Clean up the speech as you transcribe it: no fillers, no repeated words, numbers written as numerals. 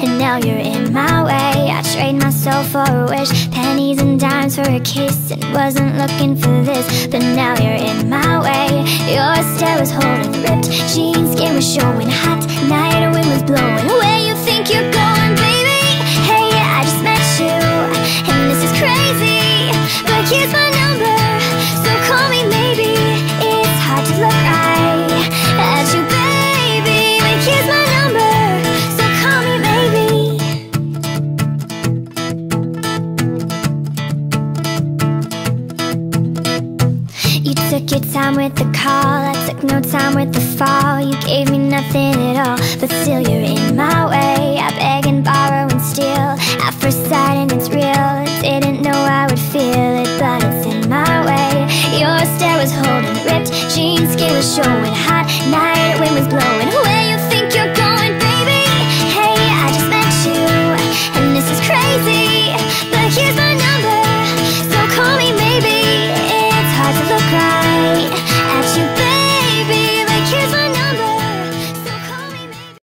and now you're in my way. I trade my soul for a wish, pennies and dimes for a kiss, and wasn't looking for this, but now you're in my way. Your stare was holding ripped, jeans, skin was showing hot, night wind was blowing. Where you think you're going, baby? Hey, I just met you, and this is crazy, but here's my number, so call me maybe. It's hard to look right at you, baby, but here's my number, so call me maybe. You took your time with the call, I took no time with the fall. You gave me nothing at all, but still you're in my way.